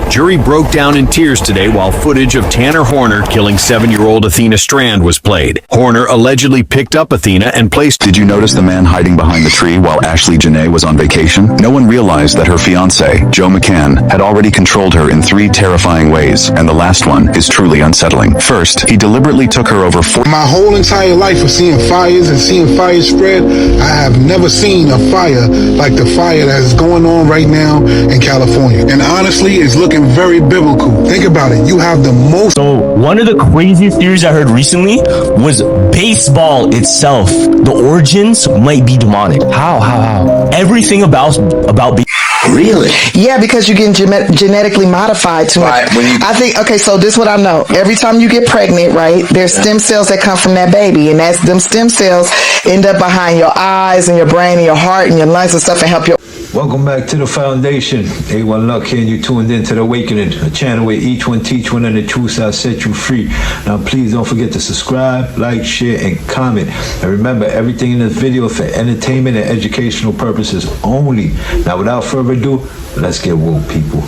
Jury broke down in tears today while footage of Tanner Horner killing 7-year-old Athena Strand was played. Horner allegedly picked up Athena and placed... Did you notice the man hiding behind the tree while Ashley Janae was on vacation? No one realized that her fiancé, Joe McCann, had already controlled her in 3 terrifying ways, and the last one is truly unsettling. First, he deliberately took her over 4... My whole entire life of seeing fires and seeing fires spread, I have never seen a fire like the fire that is going on right now in California. And honestly, it's looking very biblical. Think about it. You have the most... So one of the craziest theories I heard recently was baseball itself. The origins might be demonic. How? Everything about Really? Yeah, because you're getting genetically modified too much. I think, okay, so this is what I know. Every time you get pregnant, right, there's stem cells that come from that baby, and that's them stem cells end up behind your eyes and your brain and your heart and your lungs and stuff and help your... Welcome back to the Foundation. A1 Luck here, and you tuned in to The Awakening, a channel where each one teach one and the truth shall set you free. Now please don't forget to subscribe, like, share, and comment. And remember, everything in this video is for entertainment and educational purposes only. Now without further ado, let's get woke, people.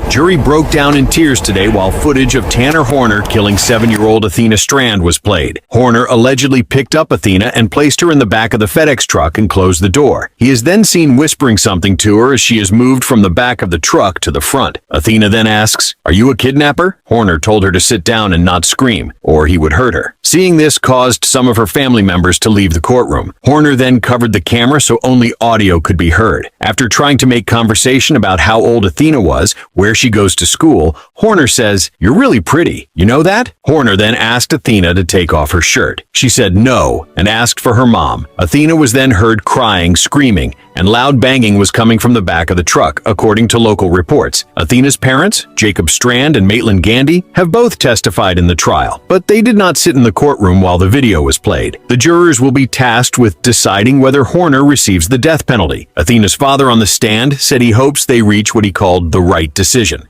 Jury broke down in tears today while footage of Tanner Horner killing 7-year-old Athena Strand was played. Horner allegedly picked up Athena and placed her in the back of the FedEx truck and closed the door. He is then seen whispering something to her as she is moved from the back of the truck to the front. Athena then asks, "Are you a kidnapper?" Horner told her to sit down and not scream, or he would hurt her. Seeing this caused some of her family members to leave the courtroom. Horner then covered the camera so only audio could be heard. After trying to make conversation about how old Athena was, where she goes to school, Horner says, "You're really pretty. You know that?" Horner then asked Athena to take off her shirt. She said no and asked for her mom. Athena was then heard crying, screaming, and loud banging was coming from the back of the truck, according to local reports. Athena's parents, Jacob Strand and Maitland Gandy, have both testified in the trial, but they did not sit in the courtroom while the video was played. The jurors will be tasked with deciding whether Horner receives the death penalty. Athena's father on the stand said he hopes they reach what he called the right decision.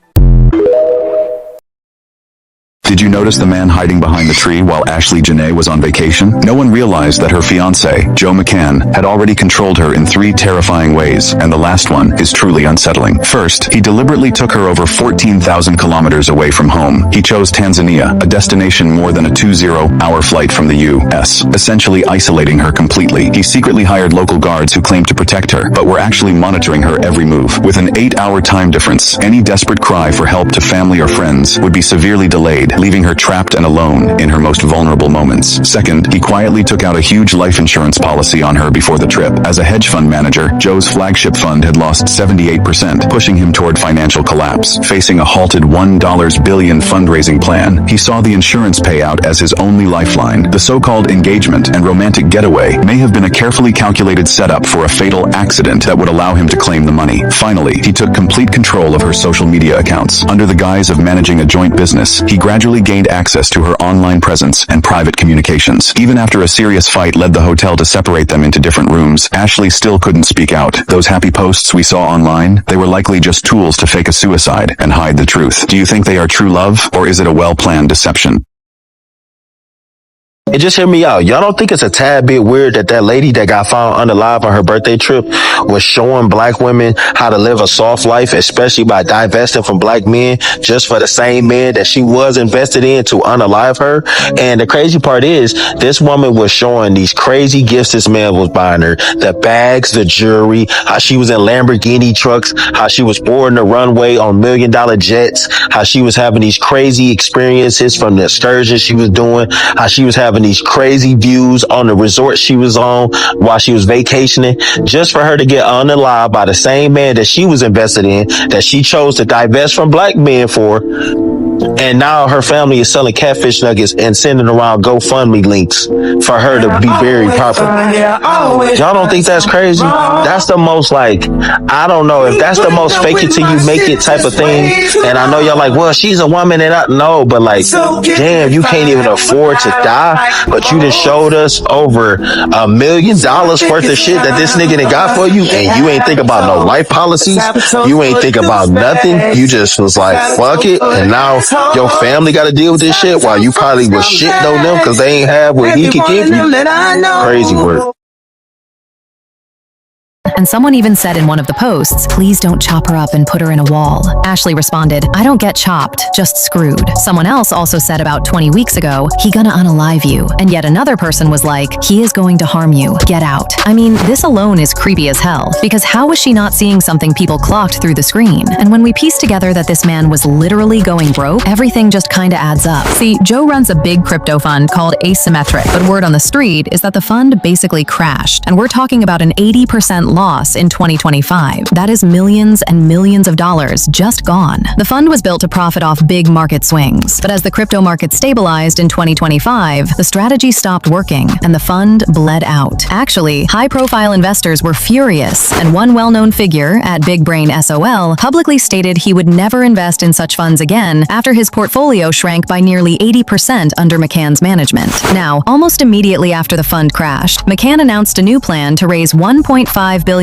Did you notice the man hiding behind the tree while Ashley Janae was on vacation? No one realized that her fiancé, Joe McCann, had already controlled her in 3 terrifying ways, and the last one is truly unsettling. First, he deliberately took her over 14,000 kilometers away from home. He chose Tanzania, a destination more than a 20-hour flight from the U.S., essentially isolating her completely. He secretly hired local guards who claimed to protect her, but were actually monitoring her every move. With an 8-hour time difference, any desperate cry for help to family or friends would be severely delayed, leaving her trapped and alone in her most vulnerable moments. Second, he quietly took out a huge life insurance policy on her before the trip. As a hedge fund manager, Joe's flagship fund had lost 78%, pushing him toward financial collapse. Facing a halted $1 billion fundraising plan, he saw the insurance payout as his only lifeline. The so-called engagement and romantic getaway may have been a carefully calculated setup for a fatal accident that would allow him to claim the money. Finally, he took complete control of her social media accounts. Under the guise of managing a joint business, he gradually gained access to her online presence and private communications. Even after a serious fight led the hotel to separate them into different rooms, Ashley still couldn't speak out. Those happy posts we saw online, they were likely just tools to fake a suicide and hide the truth. Do you think they are true love, or is it a well-planned deception? It just hear me out. Y'all don't think it's a tad bit weird that that lady that got found unalive on her birthday trip was showing black women how to live a soft life, especially by divesting from black men just for the same man that she was invested in to unalive her? And the crazy part is, this woman was showing these crazy gifts this man was buying her. The bags, the jewelry, how she was in Lamborghini trucks, how she was boarding the runway on $1 million jets, how she was having these crazy experiences from the excursions she was doing, how she was having these crazy views on the resort she was on while she was vacationing, just for her to get unalive by the same man that she was invested in, that she chose to divest from black men for. And now her family is selling catfish nuggets and sending around GoFundMe links for her to be buried properly. Y'all don't think that's crazy? That's the most, like, I don't know if that's the most fake it till you make it type of thing. And I know y'all like, well, she's a woman and I know, but like, damn, you can't even afford to die, but you just showed us over $1 million worth of shit that this nigga done got for you, and you ain't think about no life policies. You ain't think about nothing. You just was like, fuck it. And now your family got to deal with this shit while you probably was shitting on them because they ain't have what he could give you. Crazy work. And someone even said in one of the posts, "Please don't chop her up and put her in a wall." Ashley responded, "I don't get chopped, just screwed." Someone else also said about 20 weeks ago, "He gonna unalive you." And yet another person was like, "He is going to harm you. Get out." I mean, this alone is creepy as hell, because how was she not seeing something people clocked through the screen? And when we piece together that this man was literally going broke, everything just kinda adds up. See, Joe runs a big crypto fund called Asymmetric, but word on the street is that the fund basically crashed, and we're talking about an 80% loss in 2025. That is millions and millions of dollars just gone. The fund was built to profit off big market swings, but as the crypto market stabilized in 2025, the strategy stopped working, and the fund bled out. Actually, high-profile investors were furious, and one well-known figure at Big Brain SOL publicly stated he would never invest in such funds again after his portfolio shrank by nearly 80% under McCann's management. Now, almost immediately after the fund crashed, McCann announced a new plan to raise $1.5 billion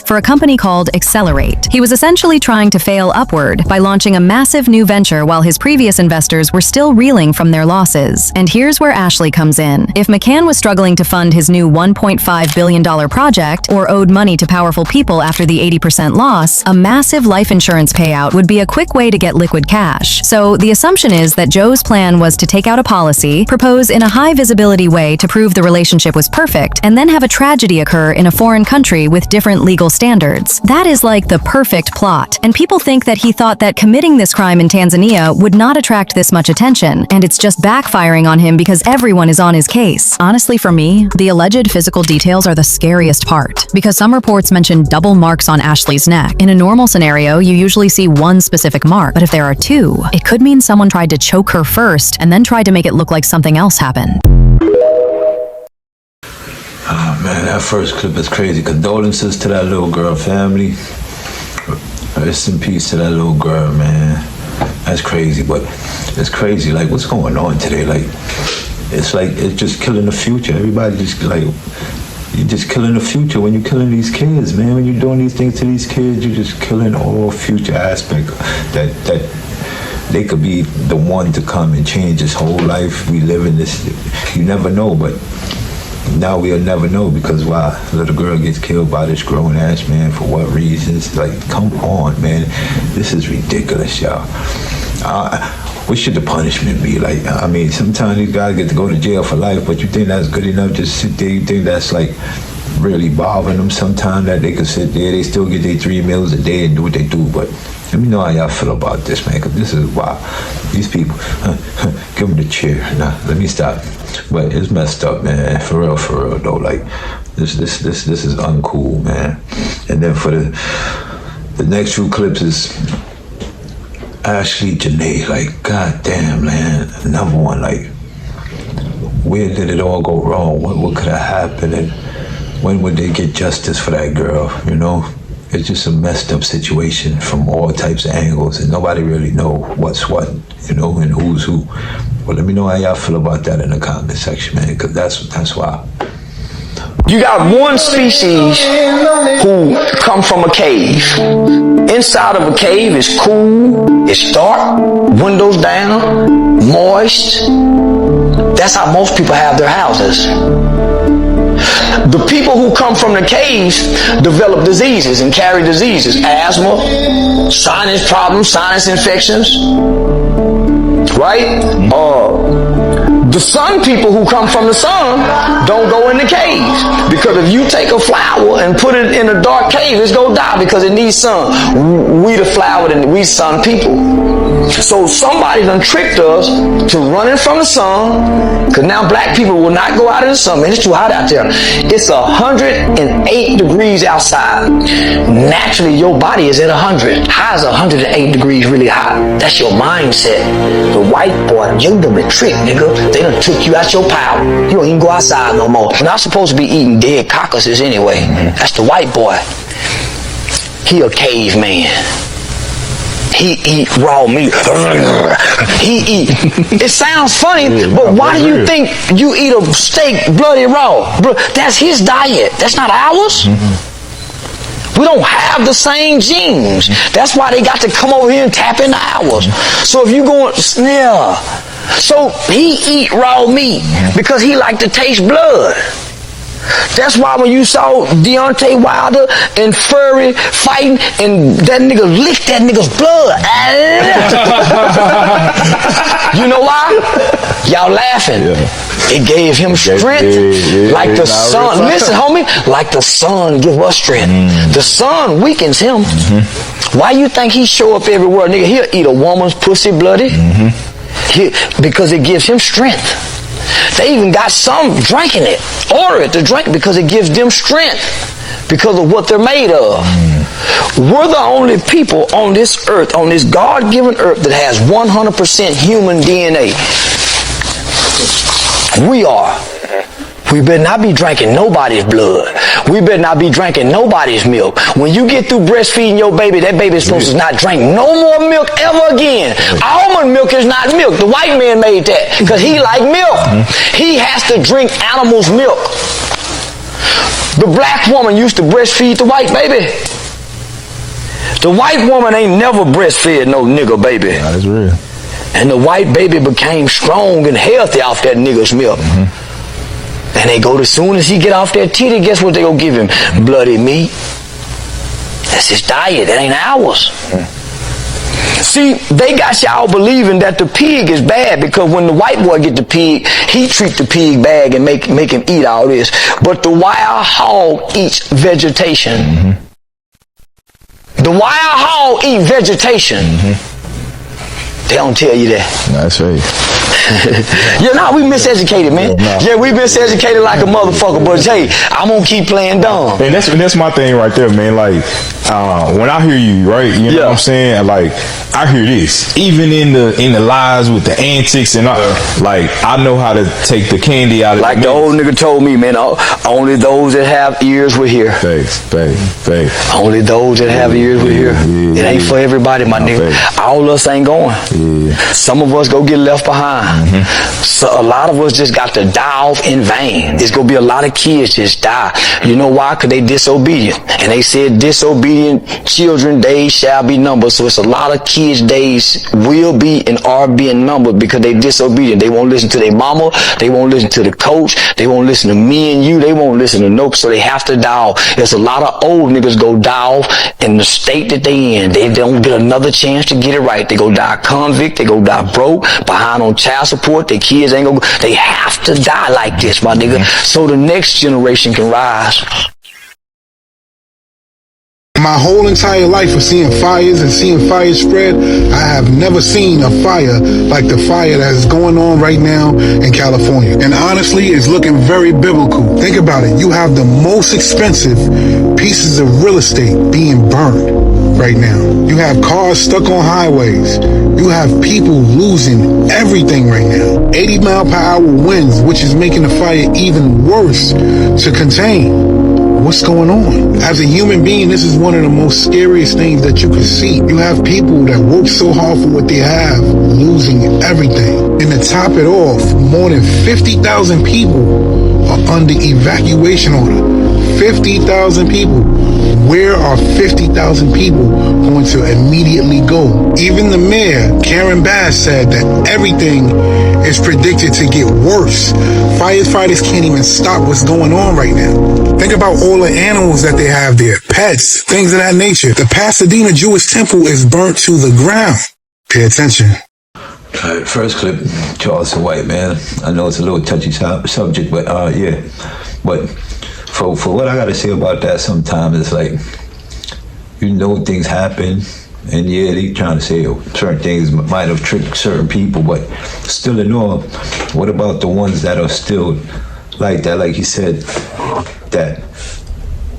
for a company called Accelerate. He was essentially trying to fail upward by launching a massive new venture while his previous investors were still reeling from their losses. And here's where Ashley comes in. If McCann was struggling to fund his new $1.5 billion project or owed money to powerful people after the 80% loss, a massive life insurance payout would be a quick way to get liquid cash. So the assumption is that Joe's plan was to take out a policy, propose in a high visibility way to prove the relationship was perfect, and then have a tragedy occur in a foreign country with different legal standards. That is like the perfect plot. And people think that he thought that committing this crime in Tanzania would not attract this much attention, and it's just backfiring on him because everyone is on his case. Honestly, for me, the alleged physical details are the scariest part, because some reports mention double marks on Ashley's neck. In a normal scenario, you usually see one specific mark, but if there are two, it could mean someone tried to choke her first and then tried to make it look like something else happened. Oh man, that first clip is crazy. Condolences to that little girl family. Rest in peace to that little girl, man. That's crazy, but it's crazy. Like, what's going on today? It's just killing the future. Everybody just you're just killing the future when you're killing these kids, man. When you're doing these things to these kids, you're just killing all future aspect that they could be the one to come and change his whole life. We live in this, you never know, but now we'll never know, because why? A little girl gets killed by this grown ass man for what reasons? Like, come on, man. This is ridiculous, y'all. What should the punishment be? Like, I mean, sometimes these guys get to go to jail for life, but you think that's good enough? Just sit there. You think that's like really bothering them sometimes, that they can sit there, they still get their 3 meals a day and do what they do? But let me know how y'all feel about this, man, because this is wow. These people, give them the chair. Nah, let me stop. But it's messed up, man. For real though. Like, this is uncool, man. And then for the next few clips is Ashley Janae. Like, goddamn, man. Number one, like, where did it all go wrong? What could have happened? And when would they get justice for that girl? You know, it's just a messed up situation from all types of angles, and nobody really know what's what, you know, and who's who. But let me know how y'all feel about that in the comment section, man, because that's why. You got one species who come from a cave. Inside of a cave is cool, it's dark, windows down, moist. That's how most people have their houses. The people who come from the caves develop diseases and carry diseases. Asthma, sinus problems, sinus infections. Right? The sun people who come from the sun don't go in the caves, because if you take a flower and put it in a dark cave, it's gonna die because it needs sun. We the flower and we sun people. So somebody done tricked us to running from the sun, because now black people will not go out in the sun. Man, it's too hot out there. It's 108 degrees outside. Naturally, your body is at 100. How is 108 degrees really hot? That's your mindset. The white boy, you done been tricked, nigga. They done took you out your power. You don't even go outside no more. We're not supposed to be eating dead carcasses anyway. That's the white boy. He a caveman. He eat raw meat. He eat. It sounds funny, but why do you think you eat a steak bloody raw? That's his diet. That's not ours. We don't have the same genes. That's why they got to come over here and tap into ours. So if you going, yeah. So he eat raw meat because he like to taste blood. That's why when you saw Deontay Wilder and Fury fighting, and that nigga licked that nigga's blood. You know why? Y'all laughing. It gave him strength, like the sun. Listen, homie, like the sun give us strength. The sun weakens him. Why you think he show up everywhere, nigga? He'll eat a woman's pussy bloody. Because it gives him strength. They even got some drinking it. Order it to drink because it gives them strength because of what they're made of. We're the only people on this earth, on this God-given earth, that has 100% human DNA. We are. We better not be drinking nobody's blood. We better not be drinking nobody's milk. When you get through breastfeeding your baby, that baby's supposed to not drink no more milk ever again. Almond milk is not milk. The white man made that because he like milk. He has to drink animal's milk. The black woman used to breastfeed the white baby. The white woman ain't never breastfed no nigga baby. That's real. And the white baby became strong and healthy off that nigga's milk. And they go, as soon as he get off that titty, guess what they gonna give him? Bloody meat. That's his diet. That ain't ours. See, they got y'all believing that the pig is bad because when the white boy get the pig, he treat the pig bad and make him eat all this. But the wild hog eats vegetation. The wild hog eat vegetation. They don't tell you that. That's right. We miseducated, man. Yeah, we miseducated like a motherfucker. But hey, I'm gonna keep playing dumb. And that's my thing right there, man. Like, when I hear you, right? You know what I'm saying? Like, I hear this. Even in the lies with the antics and like, I know how to take the candy out of like the old nigga told me, man. Only those that have ears will hear. Thanks. Only those that have ears will hear. It ain't for everybody, my nigga. All of us ain't going. Some of us go get left behind. So a lot of us just got to die off in vain. There's gonna be a lot of kids just die. You know why? Because they disobedient. And they said disobedient children days shall be numbered. So it's a lot of kids days will be and are being numbered because they disobedient. They won't listen to their mama. They won't listen to the coach. They won't listen to me and you. They won't listen to nope. So they have to die off. There's a lot of old niggas go die off in the state that they in. They don't get another chance to get it right. They go die convict. They go die broke, behind on child support. Their kids ain't gonna. They have to die like this, my nigga, so the next generation can rise. My whole entire life of seeing fires and seeing fires spread, I have never seen a fire like the fire that is going on right now in California. And honestly, it's looking very biblical. Think about it. You have the most expensive pieces of real estate being burned right now. You have cars stuck on highways. You have people losing everything right now. 80-mile-per-hour winds, which is making the fire even worse to contain. What's going on? As a human being, this is one of the most scariest things that you can see. You have people that work so hard for what they have, losing everything. And to top it off, more than 50,000 people are under evacuation order. 50,000 people. Where are 50,000 people going to immediately go? Even the mayor, Karen Bass, said that everything is predicted to get worse. Firefighters can't even stop what's going on right now. Think about all the animals that they have there, pets, things of that nature. The Pasadena Jewish temple is burnt to the ground. Pay attention. All right, first clip, Charles White, man. I know it's a little touchy subject, but yeah. But for what I gotta say about that, sometimes it's like, you know, things happen, and yeah, they trying to say certain things might have tricked certain people, but still in all, what about the ones that are still like that, like he said, that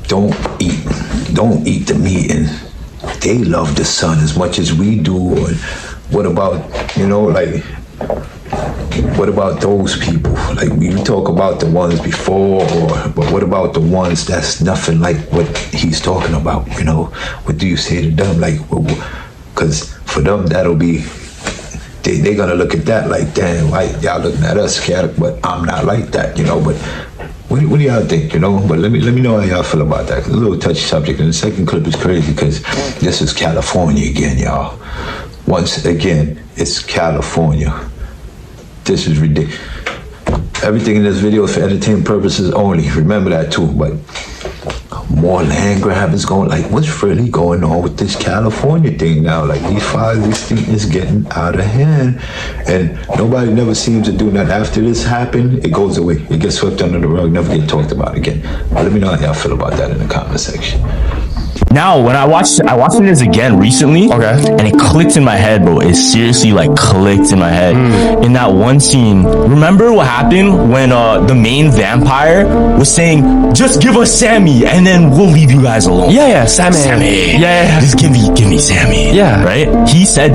don't eat the meat, and they love the sun as much as we do? Or what about, you know, like, what about those people? Like, we talk about the ones before, but what about the ones that's nothing like what he's talking about? You know, what do you say to them? Like, because for them, that'll be, they're gonna look at that like, damn, why y'all looking at us, cat? But I'm not like that, you know. But what do y'all think, you know? But let me know how y'all feel about that. It's a little touchy subject, and the second clip is crazy because this is California again, y'all. Once again, it's California. This is ridiculous. everything in this video is for entertainment purposes only. Remember that too. But more land grab is going. Like, what's really going on with this California thing now? Like, these fires, this thing is getting out of hand, and nobody never seems to do nothing. After this happened, it goes away. It gets swept under the rug, never get talked about again. But let me know how y'all feel about that in the comment section. Now, when I watched this again recently, and it clicked in my head, bro. It seriously like clicked in my head. In that one scene, remember what happened when the main vampire was saying, "Just give us Sammy, and then we'll leave you guys alone." Yeah, Sammy. Yeah, just give me Sammy. Yeah, right. He said,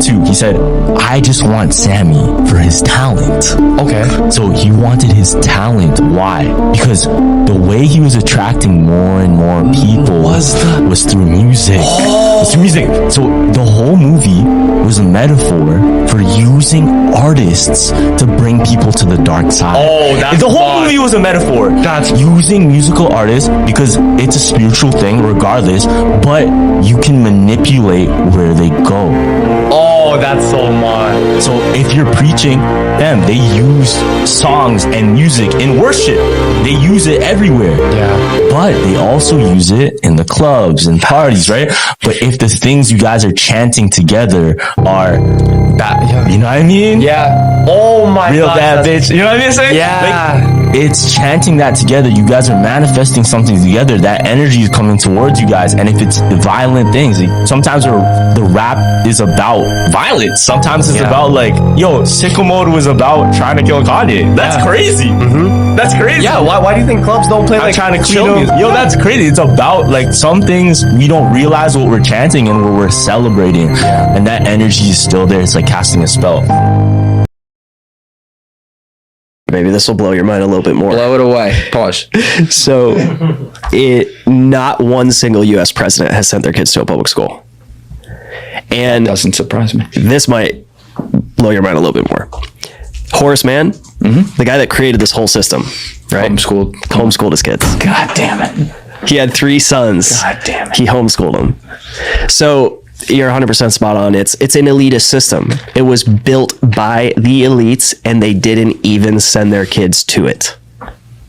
"I just want Sammy for his talent." Okay. So he wanted his talent. Why? Because the way he was attracting more and more people was through music. It's music. So the whole movie was a metaphor for using artists to bring people to the dark side. Oh, that's the whole movie was a metaphor. That's using musical artists because it's a spiritual thing regardless, but you can manipulate where they go. Oh, that's so much. So if you're preaching, they use songs and music in worship. They use it everywhere. Yeah. But they also use it in the clubs and parties, right? But if the things you guys are chanting together are that, you know what I mean? Yeah. Oh my Real God. bad bitch. You know what I mean? Saying? Yeah. Like, it's chanting that together. You guys are manifesting something together. That energy is coming towards you guys. And if it's violent things, sometimes the rap is about violence. Sometimes it's about like, yo, Sicko Mode was about trying to kill Kanye. That's crazy. That's crazy. Yeah, why do you think clubs don't play I'm like trying to chill clean music? up. Yo, that's crazy. It's about like some things we don't realize what we're chanting and what we're celebrating. And that energy is still there. It's like casting a spell. Maybe this will blow your mind a little bit more. Blow it away. Pause. So, not one single U.S. president has sent their kids to a public school. And Doesn't surprise me. this might blow your mind a little bit more. Horace Mann, the guy that created this whole system, right? Homeschooled his kids. God damn it. He had 3 sons. God damn it. He homeschooled them. So you're 100% spot on. It's an elitist system. It was built by the elites, and they didn't even send their kids to it.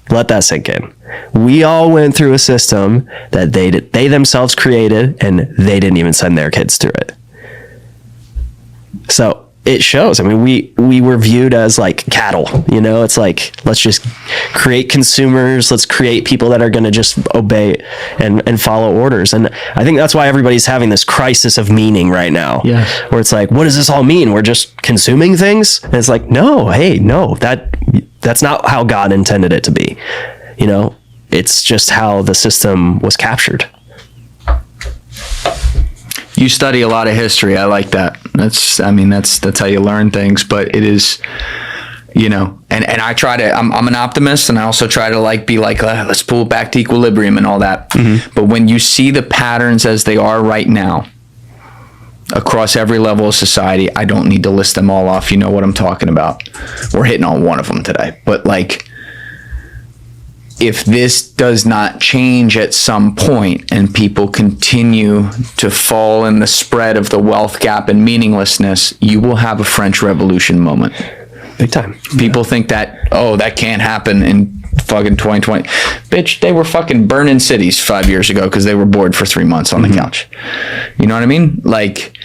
Let that sink in. We all went through a system that they themselves created, and they didn't even send their kids through it. So it shows. I mean, we were viewed as like cattle, you know. It's like, let's just create consumers, let's create people that are going to just obey and follow orders. And I think that's why everybody's having this crisis of meaning right now. Yes. Where it's like, what does this all mean? We're just consuming things? And it's like, no, that's not how God intended it to be. You know, it's just how the system was captured. You study a lot of history. I like that. That's how you learn things, but it is, you know, and I try to, I'm an optimist, and I also try to let's pull it back to equilibrium and all that. But when you see the patterns as they are right now across every level of society, I don't need to list them all off. You know what I'm talking about. We're hitting on one of them today, but like, if this does not change at some point and people continue to fall in the spread of the wealth gap and meaninglessness, you will have a French Revolution moment. Big time. People think that, that can't happen in fucking 2020. Bitch, they were fucking burning cities 5 years ago because they were bored for 3 months on the couch. You know what I mean? Like,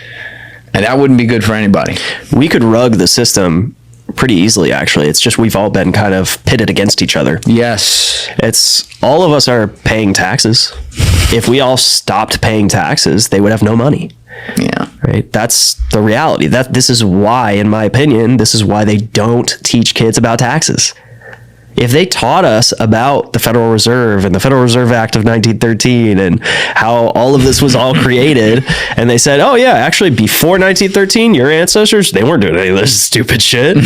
and that wouldn't be good for anybody. We could rug the system pretty easily, actually. It's just we've all been kind of pitted against each other. Yes. It's all of us are paying taxes. If we all stopped paying taxes, they would have no money. Yeah. Right? That's the reality. This is why, in my opinion, this is why they don't teach kids about taxes. If they taught us about the Federal Reserve and the Federal Reserve Act of 1913 and how all of this was all created, and they said, oh yeah, actually before 1913, your ancestors, they weren't doing any of this stupid shit,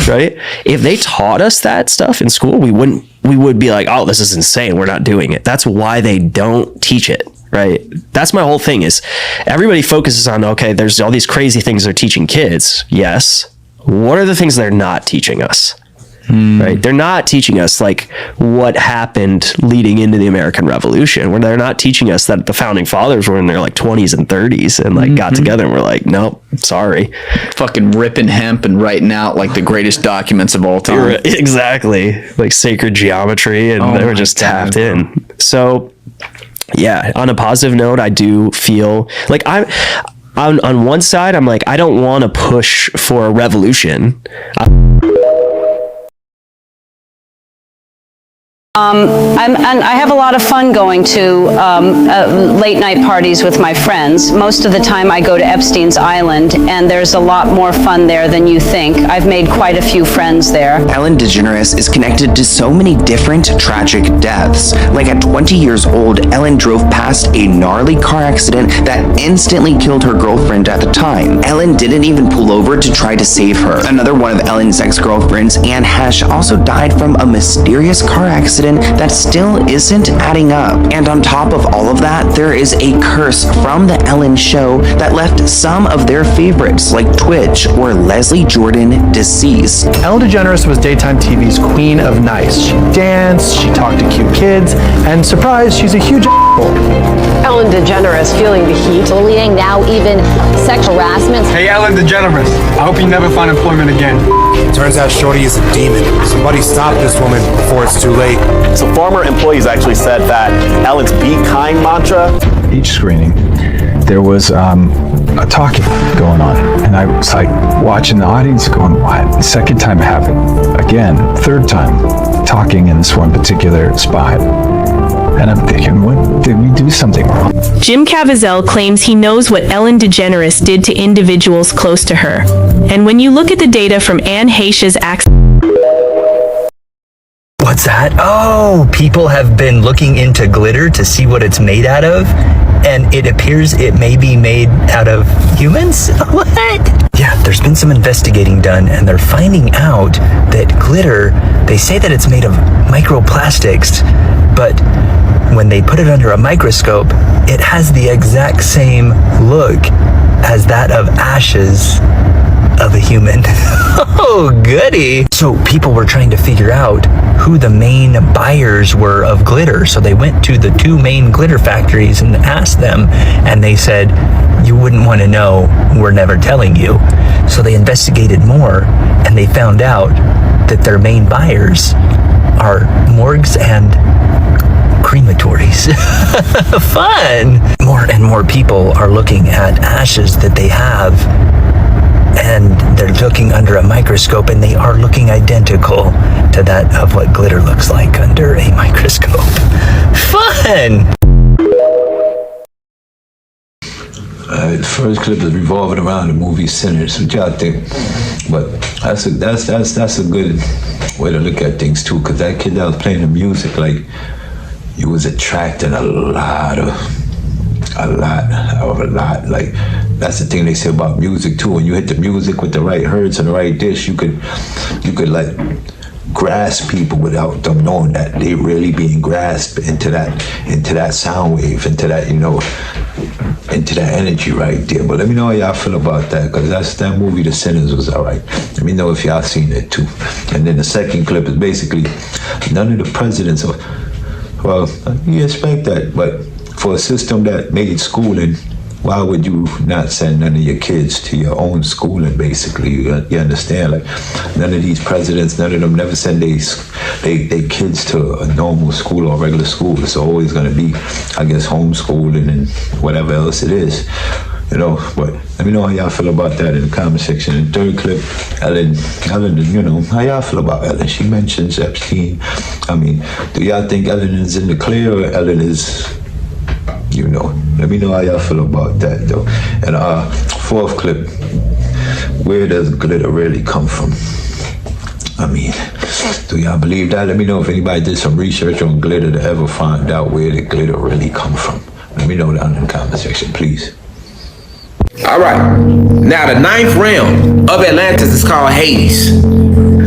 right? If they taught us that stuff in school, we would be like, oh, this is insane, we're not doing it. That's why they don't teach it, right? That's my whole thing is everybody focuses on, okay, there's all these crazy things they're teaching kids. Yes. What are the things they're not teaching us? Right? They're not teaching us like what happened leading into the American Revolution. Where they're not teaching us that the founding fathers were in their like 20s and 30s and like got together and were like, nope, sorry. Fucking ripping hemp and writing out like the greatest documents of all time. Exactly. Like sacred geometry, and they were just tapped in. So yeah, on a positive note, I do feel like I'm on one side, I'm like, I don't want to push for a revolution. I have a lot of fun going to late night parties with my friends. Most of the time I go to Epstein's Island, and there's a lot more fun there than you think. I've made quite a few friends there. Ellen DeGeneres is connected to so many different tragic deaths. Like at 20 years old, Ellen drove past a gnarly car accident that instantly killed her girlfriend at the time. Ellen didn't even pull over to try to save her. Another one of Ellen's ex-girlfriends, Anne Hesh, also died from a mysterious car accident that still isn't adding up. And on top of all of that, there is a curse from the Ellen Show that left some of their favorites like Twitch or Leslie Jordan deceased. Ellen DeGeneres was daytime TV's queen of nice. She danced, she talked to cute kids, and surprise, she's a huge Ellen DeGeneres feeling the heat. Bullying, now even sexual harassment. Hey, Ellen DeGeneres, I hope you never find employment again. Turns out Shorty is a demon. Somebody stop this woman before it's too late. So former employees actually said that Ellen's Be Kind mantra. Each screening, there was a talking going on, and I was like watching the audience going, what? The second time it happened again, third time talking in this one particular spot. And I'm thinking, what, did we do something wrong? Jim Caviezel claims he knows what Ellen DeGeneres did to individuals close to her. And when you look at the data from Anne Heche's accident... What's that? Oh, people have been looking into glitter to see what it's made out of, and it appears it may be made out of humans? What? Yeah, there's been some investigating done, and they're finding out that glitter, they say that it's made of microplastics, but when they put it under a microscope, it has the exact same look as that of ashes of a human. Oh, goody. So people were trying to figure out who the main buyers were of glitter. So they went to the two main glitter factories and asked them, and they said, you wouldn't want to know, we're never telling you. So they investigated more, and they found out that their main buyers are morgues and crematories. Fun! More and more people are looking at ashes that they have, and they're looking under a microscope, and they are looking identical to that of what glitter looks like under a microscope. Fun! The first clip is revolving around the movie Sinners, which I think, but that's a good way to look at things too, because that kid that was playing the music, like, you was attracting a lot. Like, that's the thing they say about music too. When you hit the music with the right hertz and the right dish, you could like grasp people without them knowing that they really being grasped into that sound wave, into that, you know, into that energy right there. But let me know how y'all feel about that, because that movie The Sinners was alright. Let me know if y'all seen it too. And then the second clip is basically none of the presidents of, well, you expect that, but for a system that made schooling, why would you not send none of your kids to your own schooling, basically? You understand? Like, none of these presidents, none of them never send they kids to a normal school or regular school. It's always going to be, I guess, homeschooling and whatever else it is. You know, but let me know how y'all feel about that in the comment section. And third clip, Ellen, you know, how y'all feel about Ellen? She mentions Epstein. I mean, do y'all think Ellen is in the clear, or Ellen is, you know? Let me know how y'all feel about that, though. And fourth clip, where does glitter really come from? I mean, do y'all believe that? Let me know if anybody did some research on glitter to ever find out where the glitter really come from. Let me know down in the comment section, please. All right. Now, the ninth realm of Atlantis is called Hades.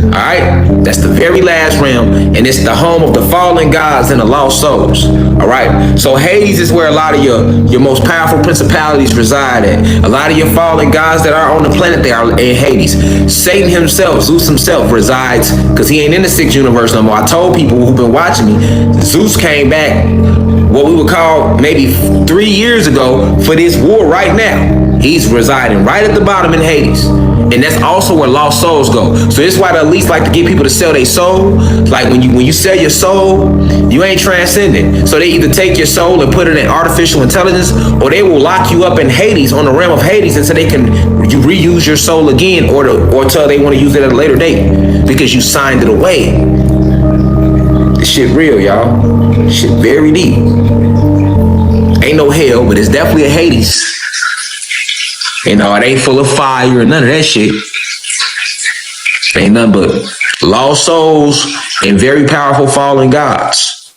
All right, that's the very last realm, and it's the home of the fallen gods and the lost souls. All right, so Hades is where a lot of your most powerful principalities reside at. A lot of your fallen gods that are on the planet, they are in Hades. Satan himself, Zeus himself, resides, because he ain't in the sixth universe no more. I told people who've been watching me, Zeus came back, what we would call maybe 3 years ago, for this war right now. He's residing right at the bottom in Hades. And that's also where lost souls go. So this is why the elites like to get people to sell their soul. Like when you sell your soul, you ain't transcendent. So they either take your soul and put it in artificial intelligence, or they will lock you up in Hades, on the realm of Hades, until they can reuse your soul again, or until they want to use it at a later date, because you signed it away. This shit real, y'all. This shit very deep. Ain't no hell, but it's definitely a Hades. You know, it ain't full of fire or none of that shit. Ain't nothing but lost souls and very powerful fallen gods.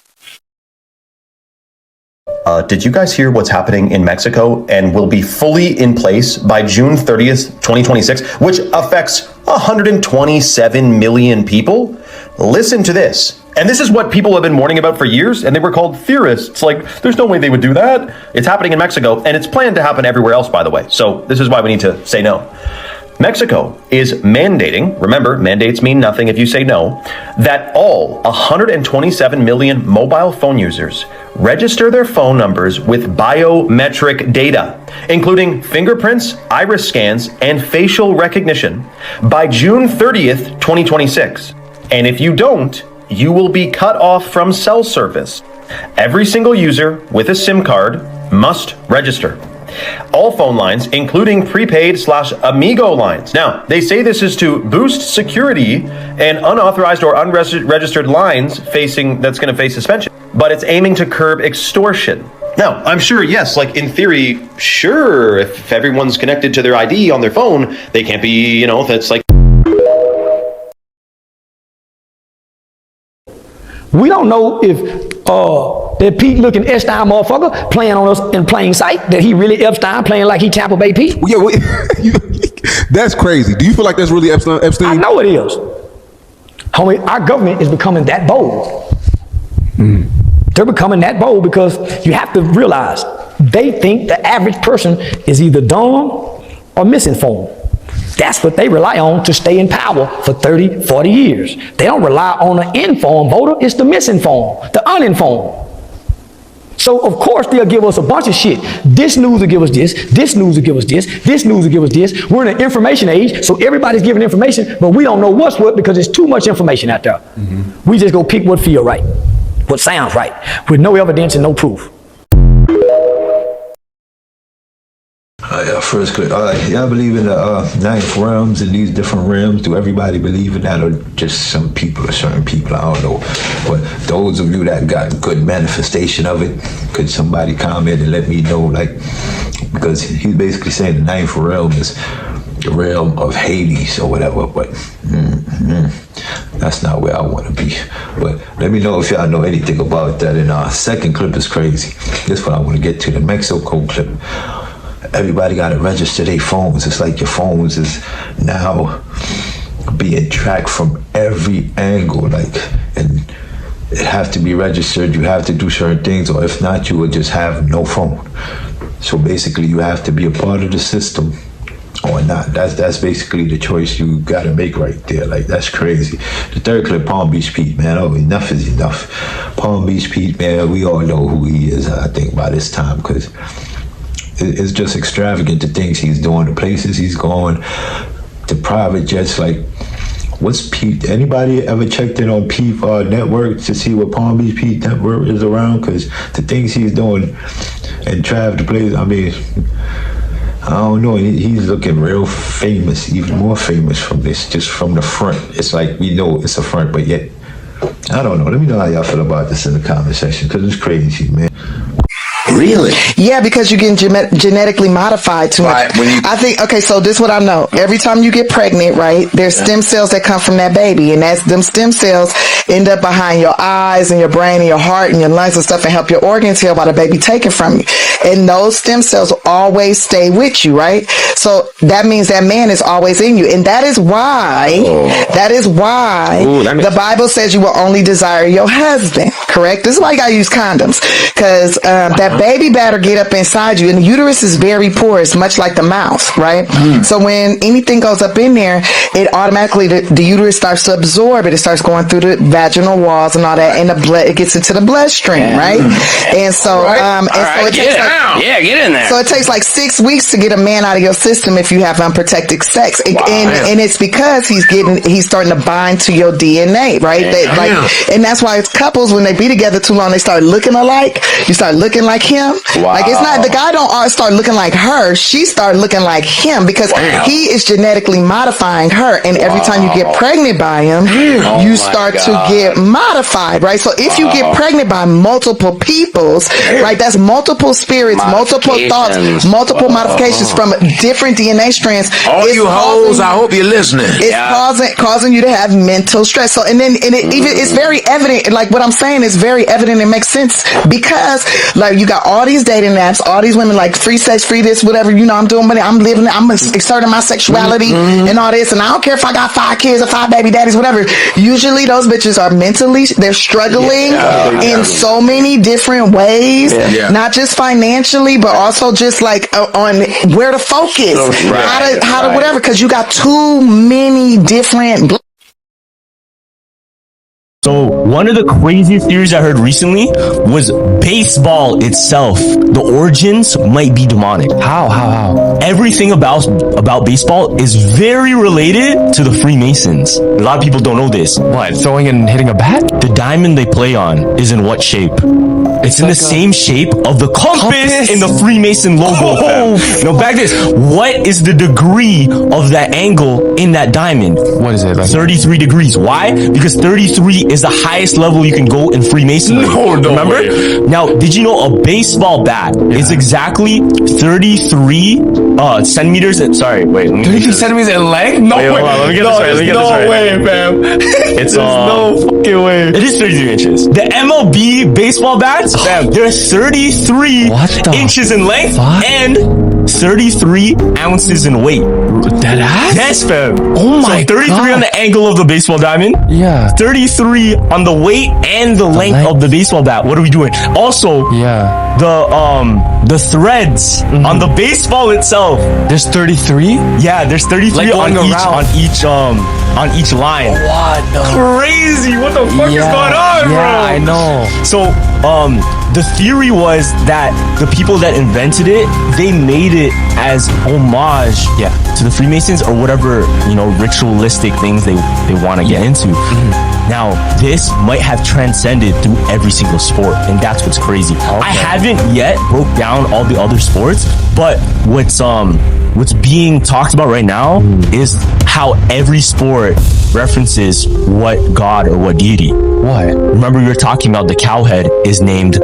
Did you guys hear what's happening in Mexico and will be fully in place by June 30th, 2026, which affects 127 million people? Listen to this. And this is what people have been warning about for years, and they were called theorists. Like, there's no way they would do that. It's happening in Mexico, and it's planned to happen everywhere else, by the way. So this is why we need to say no. Mexico is mandating, remember, mandates mean nothing if you say no, that all 127 million mobile phone users register their phone numbers with biometric data, including fingerprints, iris scans, and facial recognition by June 30th, 2026. And if you don't, you will be cut off from cell service. Every single user with a SIM card must register. All phone lines, including prepaid/Amigo lines. Now, they say this is to boost security, and unauthorized or unregistered lines that's going to face suspension. But it's aiming to curb extortion. Now, I'm sure, yes, like in theory, sure, if everyone's connected to their ID on their phone, they can't be, that's like. We don't know if that Pete looking Epstein motherfucker playing on us in plain sight, that he really Epstein playing like he Tampa Bay Pete. Yeah, that's crazy. Do you feel like that's really Epstein? I know it is. Homie, our government is becoming that bold. They're becoming that bold because you have to realize they think the average person is either dumb or misinformed. That's what they rely on to stay in power for 30, 40 years. They don't rely on an informed voter. It's the misinformed, the uninformed. So, of course, they'll give us a bunch of shit. This news will give us this. This news will give us this. This news will give us this. We're in an information age, so everybody's giving information, but we don't know what's what because there's too much information out there. We just go pick what feels right, what sounds right, with no evidence and no proof. First clip. Y'all believe in the ninth realms and these different realms? Do everybody believe in that, or just some people or certain people? I don't know. But those of you that got good manifestation of it, could somebody comment and let me know? Like, because he's basically saying the ninth realm is the realm of Hades or whatever. But that's not where I want to be. But let me know if y'all know anything about that. And our second clip is crazy. This is what I want to get to, the Mexico clip. Everybody got to register their phones. It's like your phones is now being tracked from every angle, and it has to be registered. You have to do certain things, or if not, you would just have no phone. So basically, you have to be a part of the system or not. That's basically the choice you got to make right there. Like, that's crazy. The third clip, Palm Beach Pete, man. Oh, enough is enough. Palm Beach Pete, man, we all know who he is, I think, by this time, because it's just extravagant, the things he's doing, the places he's going, the private jets. Like, what's Pete? Anybody ever checked in on Pete network to see what Palm Beach Pete network is around? Because the things he's doing and Trav, the place, I mean, I don't know. He's looking real famous, even more famous from this, just from the front. It's like we know it's a front, but yet, I don't know. Let me know how y'all feel about this in the comment section, because it's crazy, man. Really? Yeah, because you're getting genetically modified too much. I think, okay, so this is what I know. Every time you get pregnant, right, there's stem cells that come from that baby, and them stem cells end up behind your eyes and your brain and your heart and your lungs and stuff and help your organs heal while the baby taken from you. And those stem cells will always stay with you, right? So that means that man is always in you. And that is why, the Bible says you will only desire your husband, correct? This is why you gotta use condoms. Because that baby better get up inside you. And the uterus is very porous, much like the mouth, right? So when anything goes up in there, it automatically, the uterus starts to absorb it. It starts going through the vaginal walls and all that, and the blood, it gets into the bloodstream, right? And so, it takes get in there. So it takes like 6 weeks to get a man out of your system if you have unprotected sex, and it's because he's starting to bind to your DNA, right? And that's why it's couples, when they be together too long, they start looking alike. You start looking like him. Like, it's not, the guy don't start looking like her. She start looking like him because he is genetically modifying her. And every time you get pregnant by him, you start to get modified, right? So if you get pregnant by multiple peoples, right, that's multiple spirits, multiple thoughts, multiple modifications from different DNA strands. All you hoes, I hope you're listening. It's causing you to have mental stress. So, it's very evident. Like, what I'm saying is very evident. It makes sense because, like, you got all these dating apps, all these women like free sex, free this, whatever. You know, I'm doing money. I'm living. I'm exerting my sexuality and all this. And I don't care if I got 5 kids or 5 baby daddies, whatever. Usually, those bitches are mentally. They're struggling in so many different ways, not just financially, but also just like on where to focus, how to whatever. Because you got too many different. So one of the craziest theories I heard recently was baseball itself. The origins might be demonic. How? Everything about baseball is very related to the Freemasons. A lot of people don't know this. What? Throwing and hitting a bat? The diamond they play on is in what shape? It's in the same shape of the compass in the Freemason logo. Now back this. What is the degree of that angle in that diamond? What is it? 33 degrees. Why? Because 33 is the highest level you can go in Freemasonry. Remember? Way. Now, did you know a baseball bat is exactly 33 centimeters? Sorry, wait. 33 centimeters in length? No way. Hold on, let me get this right. No way, fam. It's no fucking way. It is 33 inches. The MLB baseball bats, fam, they're 33 inches in length and 33 ounces in weight. That ass? Yes, fam. Oh my god. 33 on the angle of the baseball diamond. Yeah. 33 on the weight and the length of the baseball bat. What are we doing? Also, the threads on the baseball itself. There's 33? Yeah, there's 33 on each line. What? Crazy. What the fuck is going on, bro? Yeah, I know. So, the theory was that the people that invented it, they made it as homage to the Freemasons or whatever, ritualistic things they want to get into. Now, this might have transcended through every single sport, and that's what's crazy. I haven't yet broke down all the other sports, but what's being talked about right now is how every sport references what god or what deity. What? Remember we were talking about the cowhead is named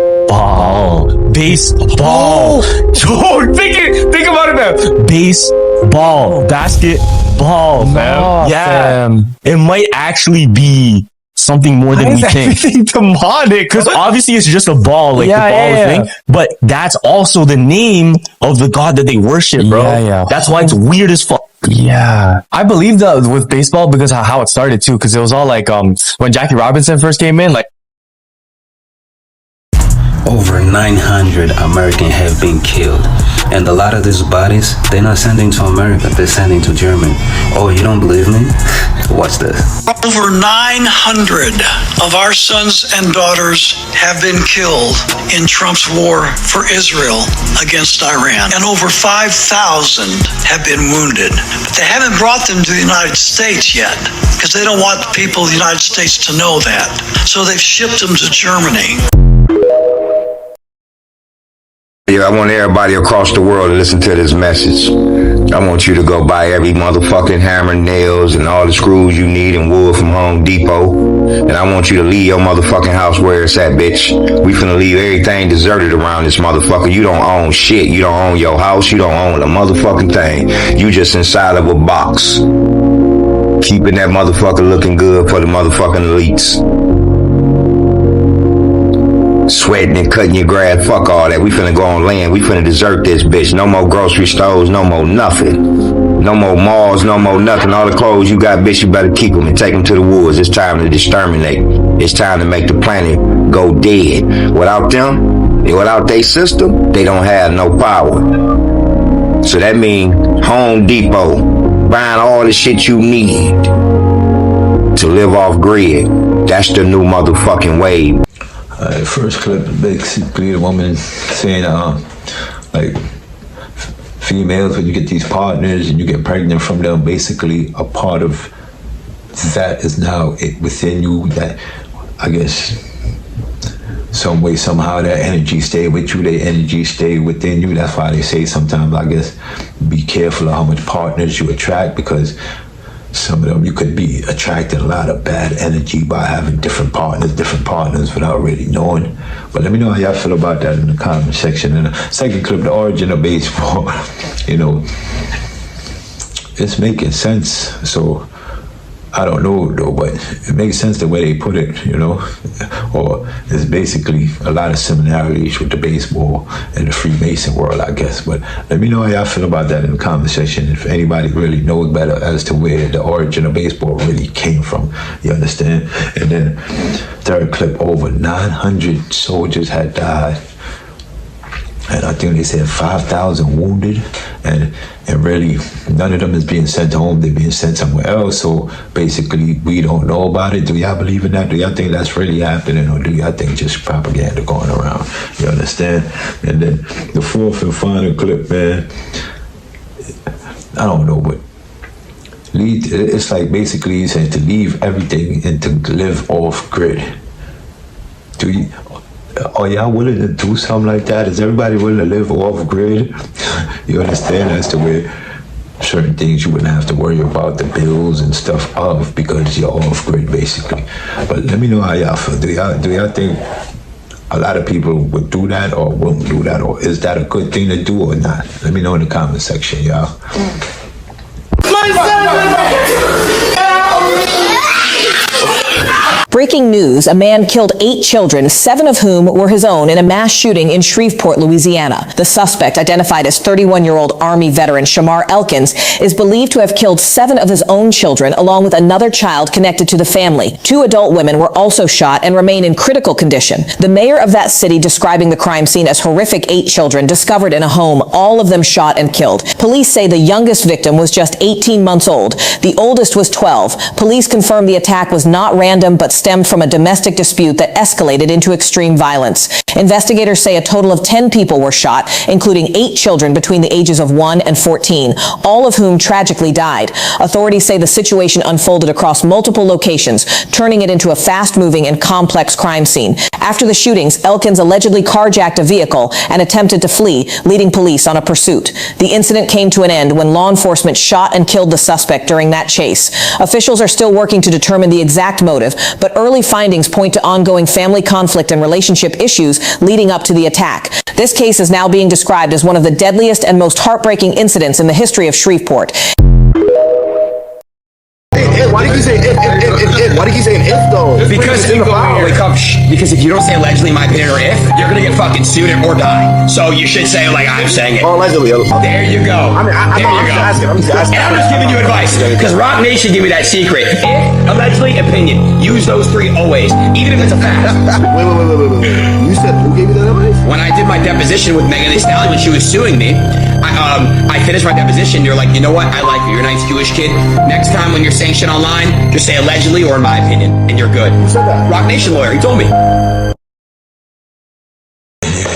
baseball. Oh, think about it, man. Baseball, basketball, man. Fam. It might actually be something more than we think. Everything demonic? Because obviously it's just a ball, like the ball thing. But that's also the name of the god that they worship, bro. That's why it's weird as fuck. Yeah, I believe that with baseball because of how it started too. Because it was all like when Jackie Robinson first came in, like. Over 900 Americans have been killed, and a lot of these bodies, they're not sending to America, they're sending to Germany. Oh, you don't believe me? Watch this. Over 900 of our sons and daughters have been killed in Trump's war for Israel against Iran, and over 5,000 have been wounded. They haven't brought them to the United States yet, because they don't want the people of the United States to know that. So they've shipped them to Germany. I want everybody across the world to listen to this message. I want you to go buy every motherfucking hammer, nails, and all the screws you need and wood from Home Depot. And I want you to leave your motherfucking house where it's at, bitch. We finna leave everything deserted around this motherfucker. You don't own shit. You don't own your house. You don't own a motherfucking thing. You just inside of a box. Keeping that motherfucker looking good for the motherfucking elites. Sweating and cutting your grass, fuck all that. We finna go on land. We finna desert this bitch. No more grocery stores, no more nothing. No more malls, no more nothing. All the clothes you got, bitch, you better keep them and take them to the woods. It's time to exterminate. It's time to make the planet go dead. Without them, without their system, they don't have no power. So that means Home Depot, buying all the shit you need to live off grid. That's the new motherfucking wave. First clip, basically the woman saying, like, females, when you get these partners and you get pregnant from them, basically a part of that is now within you, that, I guess, some way, somehow that energy stay with you, their energy stay within you. That's why they say sometimes, I guess, be careful of how much partners you attract, because some of them, you could be attracting a lot of bad energy by having different partners without really knowing. But let me know how y'all feel about that in the comment section. And the second clip, the origin of baseball, you know, it's making sense. So I don't know though, but it makes sense the way they put it, you know, or there's basically a lot of similarities with the baseball and the Freemason world, I guess. But let me know how y'all feel about that in the comment section. If anybody really knows better as to where the origin of baseball really came from, you understand? And then third clip, over 900 soldiers had died. And I think they said 5,000 wounded, and really none of them is being sent home. They're being sent somewhere else. So basically, we don't know about it. Do y'all believe in that? Do y'all think that's really happening, or do y'all think just propaganda going around? You understand? And then the fourth and final clip, man, I don't know, but it's like basically he's saying to leave everything and to live off grid. Are y'all willing to do something like that? Is everybody willing to live off grid? You understand? As to where certain things you wouldn't have to worry about the bills and stuff of, because you're off grid basically. But let me know how y'all feel. Do y'all think a lot of people would do that or won't do that, or is that a good thing to do or not? Let me know in the comment section, y'all. Breaking news, a man killed 8 children, 7 of whom were his own, in a mass shooting in Shreveport, Louisiana. The suspect, identified as 31-year-old Army veteran Shamar Elkins, is believed to have killed 7 of his own children, along with another child connected to the family. 2 adult women were also shot and remain in critical condition. The mayor of that city describing the crime scene as horrific. 8 children discovered in a home, all of them shot and killed. Police say the youngest victim was just 18 months old. The oldest was 12. Police confirmed the attack was not random, but stemmed from a domestic dispute that escalated into extreme violence. Investigators say a total of 10 people were shot, including 8 children between the ages of 1 and 14, all of whom tragically died. Authorities say the situation unfolded across multiple locations, turning it into a fast-moving and complex crime scene. After the shootings, Elkins allegedly carjacked a vehicle and attempted to flee, leading police on a pursuit. The incident came to an end when law enforcement shot and killed the suspect during that chase. Officials are still working to determine the exact motive, but early findings point to ongoing family conflict and relationship issues leading up to the attack. This case is now being described as one of the deadliest and most heartbreaking incidents in the history of Shreveport. Why did you say if? Why did you say an if though? Because if you don't say allegedly, my opinion, or if, you're gonna get fucking sued or die. So you should say like I'm saying it. Or allegedly. There you go. I'm just asking. And I'm just giving you advice because Rock Nation gave me that secret. If, allegedly, opinion. Use those 3 always, even if it's a fact. Wait. You said who gave you that advice? When I did my deposition with Megan Thee Stallion when she was suing me, I finished my deposition. You're like, you know what? I like you. You're a nice Jewish kid. Next time when you're saying shit online, just say allegedly or in my opinion, and you're good. Who said that? Rock Nation lawyer. He told me.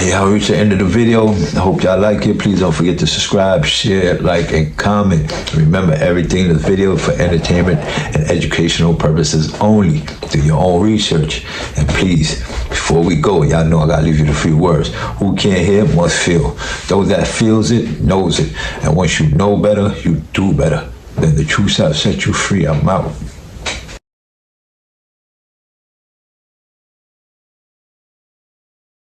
Y'all reached the end of the video. I hope y'all like it. Please don't forget to subscribe, share, like, and comment. Remember, everything in this video for entertainment and educational purposes only. Do your own research. And please, before we go, y'all know I gotta leave you the few words. Who can't hear must feel. Those that feels it, knows it. And once you know better, you do better. Then the truth shall set you free. I'm out.